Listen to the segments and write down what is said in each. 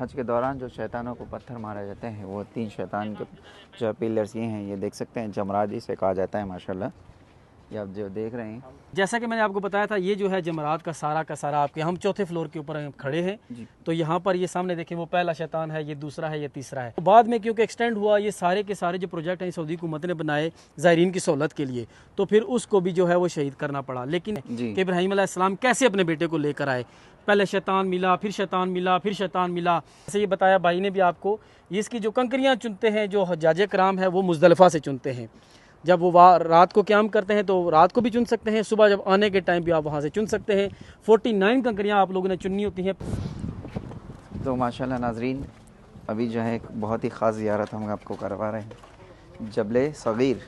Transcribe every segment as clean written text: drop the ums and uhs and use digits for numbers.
हज के दौरान जो शैतानों को पत्थर मारे जाते हैं वो 3 शैतान के जो पिलर्स ये हैं, ये देख सकते हैं, जमरात जिसे कहा जाता है माशाल्लाह। ये आप जो देख रहे हैं, जैसा कि मैंने आपको बताया था, ये जो है जमरात का सारा आपके, हम चौथे फ्लोर के ऊपर खड़े हैं। तो यहाँ पर ये सामने देखें, वो पहला शैतान है, ये दूसरा है, ये तीसरा है। तो बाद में क्योंकि एक्सटेंड हुआ, ये सारे के सारे जो प्रोजेक्ट हैं सऊदी हुकूमत ने बनाए ज़ायरीन की सहूलत के लिए, तो फिर उसको भी जो है वो शहीद करना पड़ा। लेकिन इब्राहीम अलैहिस्सलाम कैसे अपने बेटे को लेकर आए, पहले शैतान मिला, फिर शैतान मिला, फिर शैतान मिला। जैसे ये बताया भाई ने भी आपको, इसकी जो कंकरियाँ चुनते हैं जो हज्जाज कराम है वो मुज़दलिफ़ा से चुनते हैं। जब वो रात को क़याम करते हैं तो रात को भी चुन सकते हैं, सुबह जब आने के टाइम भी आप वहाँ से चुन सकते हैं। 49 कंकरियाँ आप लोगों ने चुननी होती हैं। तो माशाल्लाह नाजरीन, अभी जो है एक बहुत ही ख़ास ज़ियारत हम आपको करवा रहे हैं, जबले सगीर।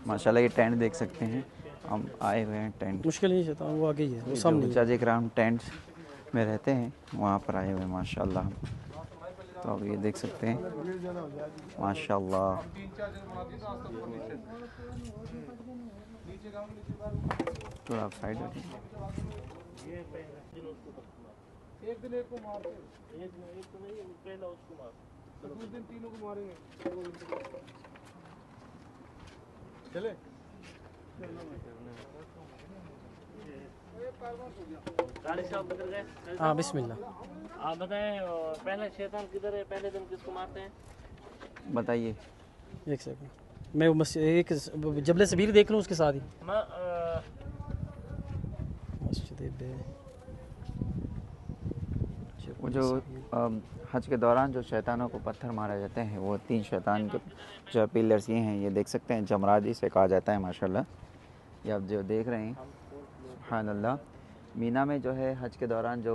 माशाल्लाह ये टेंट देख सकते हैं, हम आए हुए हैं टेंट। मुश्किल नहीं शैतान वो आगे ही है, वो सामने हज्जाज कराम टेंट में रहते हैं, वहाँ पर आए हुए हैं माशाल्लाह। तो अब ये देख सकते हैं माशाल्लाह। तो आप साइड रखें। एक दिन एक को मारते, एक तो नहीं, पहला उसको मार, दूसरे दिन तीनों को मारेंगे। चले हाँ बिस्मिल्लाह। आप बताएं, पहला शैतान किधर है, पहले दिन किसको मारते हैं? बताइए। एक सेकंड, मैं एक जबले सबीर देख लूँ उसके साथ ही। वो जो हज के दौरान जो शैतानों को पत्थर मारे जाते हैं वो 3 शैतान के जो पिलर्स ये हैं, ये देख सकते हैं, जमरात जिसे कहा जाता है माशाल्लाह। ये आप जो देख रहे हैं, सुभानअल्लाह। मीना में जो है हज के दौरान जो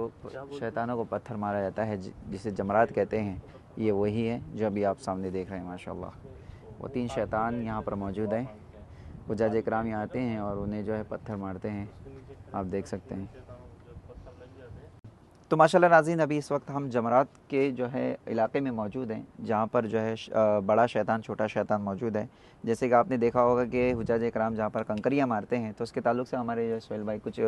शैतानों को पत्थर मारा जाता है जिसे जमरात कहते हैं, ये वही है जो अभी आप सामने देख रहे हैं माशाल्लाह। वो 3 शैतान यहाँ पर मौजूद हैं। हुज्जाज कराम यहाँ आते हैं और उन्हें जो है पत्थर मारते हैं, आप देख सकते हैं। तो माशाल्लाह नाज़रीन, अभी इस वक्त हम जमरात के जो है इलाके में मौजूद हैं, जहाँ पर जो है बड़ा शैतान छोटा शैतान मौजूद है। जैसे कि आपने देखा होगा कि हुज्जाज कराम जहाँ पर कंकरियाँ मारते हैं, तो उसके ताल्लुक से हमारे जो सोहेल भाई कुछ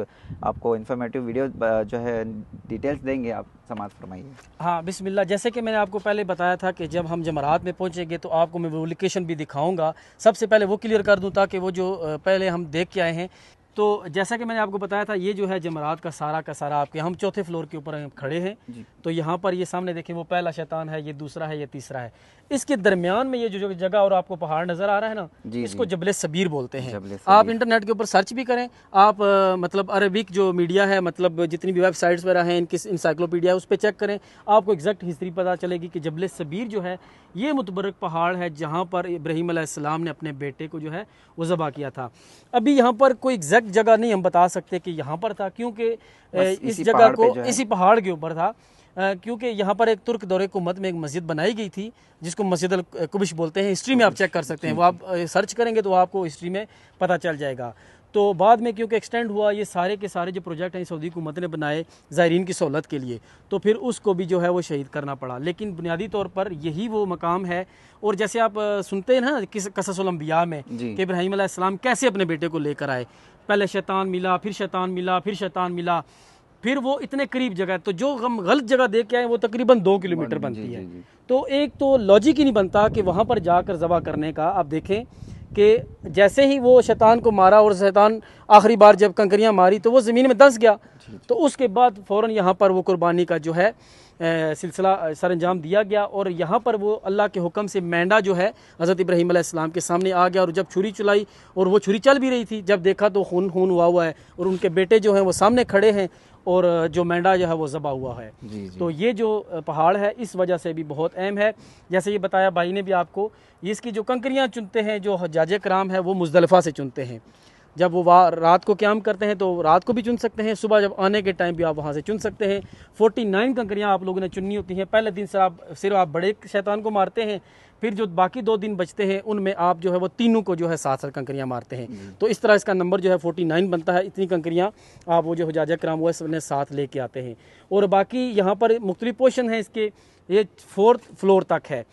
आपको इन्फॉर्मेटिव वीडियो जो है डिटेल्स देंगे, आप समाअत फरमाइए। हाँ बिस्मिल्लाह। जैसे कि मैंने आपको पहले बताया था कि जब हम जमरात में पहुँचेंगे तो आपको मैं वो लोकेशन भी दिखाऊँगा। सबसे पहले वो क्लियर कर दूँ ताकि वो जो पहले हम देख के आए हैं। तो जैसा कि मैंने आपको बताया था, ये जो है जमरात का सारा आपके, हम चौथे फ्लोर के ऊपर खड़े हैं। तो यहाँ पर ये सामने देखें, वो पहला शैतान है, ये दूसरा है, ये तीसरा है। इसके दरमियान में ये जो जगह और आपको पहाड़ नज़र आ रहा है ना, इसको जबले सबीर बोलते हैं। आप इंटरनेट के ऊपर सर्च भी करें, आप मतलब अरबिक जो मीडिया है, मतलब जितनी भी वेबसाइट्स वगैरह हैं, इनकी इंसाइक्लोपीडिया है, उस पर चेक करें, आपको एग्जैक्ट हिस्ट्री पता चलेगी कि जबले सबीर जो है ये मुतबरक पहाड़ है जहाँ पर इब्राहीम अलैहिस्सलाम ने अपने बेटे को जो है वो ज़बह किया था। अभी यहाँ पर कोई एग्जैक्ट जगह नहीं हम बता सकते कि यहाँ पर था, क्योंकि इस जगह को इसी पहाड़ के ऊपर था, क्योंकि यहाँ पर एक तुर्क दौरे हुकूमत में एक मस्जिद बनाई गई थी जिसको मस्जिद अल कुबिश बोलते हैं। हिस्ट्री में आप चेक कर सकते हैं, वो आप सर्च करेंगे तो आपको हिस्ट्री में पता चल जाएगा। तो बाद में क्योंकि एक्सटेंड हुआ, ये सारे के सारे जो प्रोजेक्ट हैं सऊदी हुकूमत ने बनाए ज़ायरीन की सहूलत के लिए, तो फिर उसको भी जो है वो शहीद करना पड़ा। लेकिन बुनियादी तौर पर यही वो मकाम है। और जैसे आप सुनते हैं ना क़ससुल अंबिया में कि इब्राहीम अलैहिस्सलाम कैसे अपने बेटे को लेकर आए, पहले शैतान मिला, फिर शैतान मिला, फिर शैतान मिला, फिर वो इतने करीब जगह, तो जो हम गलत जगह देख के आए वो तकरीबन 2 किलोमीटर बनती है। तो एक तो लॉजिक ही नहीं बनता कि वहाँ पर जाकर ज़बह करने का। आप देखें कि जैसे ही वो शैतान को मारा और शैतान आखिरी बार जब कंकरियाँ मारी तो वो ज़मीन में धंस गया, तो उसके बाद फ़ौरन यहाँ पर वो कुर्बानी का जो है सिलसिला सरअंजाम दिया गया। और यहाँ पर वो अल्लाह के हुक्म से मेंढा जो है हज़रत इब्राहीम अलैहिस्सलाम के सामने आ गया, और जब छुरी चलाई और वो छुरी चल भी रही थी, जब देखा तो खून हुआ है और उनके बेटे जो हैं वो सामने खड़े हैं और जो मेंढा जो है वो ज़बह हुआ है। तो ये जो पहाड़ है इस वजह से भी बहुत अहम है। जैसे ये बताया भाई ने भी आपको, इसकी जो कंकरियाँ चुनते हैं जो हज्जाज कराम है वो मुज़दलिफ़ा से चुनते हैं। जब वो रात को क़याम करते हैं तो रात को भी चुन सकते हैं, सुबह जब आने के टाइम भी आप वहाँ से चुन सकते हैं। 49 कंकरियाँ आप लोगों ने चुननी होती हैं। पहले दिन से सिर्फ आप बड़े शैतान को मारते हैं, फिर जो बाकी 2 दिन बचते हैं उनमें आप जो है वो तीनों को जो है 7 कंकरियाँ मारते हैं। तो इस तरह इसका नंबर जो है 49 बनता है। इतनी कंकरियाँ आप वो जो हुज्जाज कराम वो इसमें साथ लेके आते हैं। और बाकी यहाँ पर मुख्तलिफ पोर्शन हैं इसके, ये 4th फ्लोर तक है।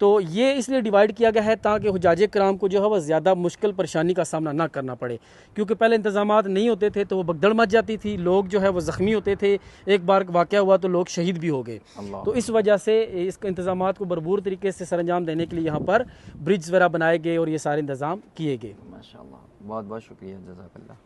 तो ये इसलिए डिवाइड किया गया है ताकि हुजाज कराम को जो है वह ज़्यादा मुश्किल परेशानी का सामना ना करना पड़े, क्योंकि पहले इंतज़ामात नहीं होते थे तो वो भगदड़ मच जाती थी, लोग जो है वो ज़ख्मी होते थे, एक बार वाक़या हुआ तो लोग शहीद भी हो गए। तो इस वजह से इस इंतज़ामात को भरपूर तरीके से सरअंजाम देने के लिए यहाँ पर ब्रिज वगैरह बनाए गए और ये सारे इंतज़ाम किए गए। माशाल्लाह, बहुत बहुत शुक्रिया, जज़ाकल्लाह।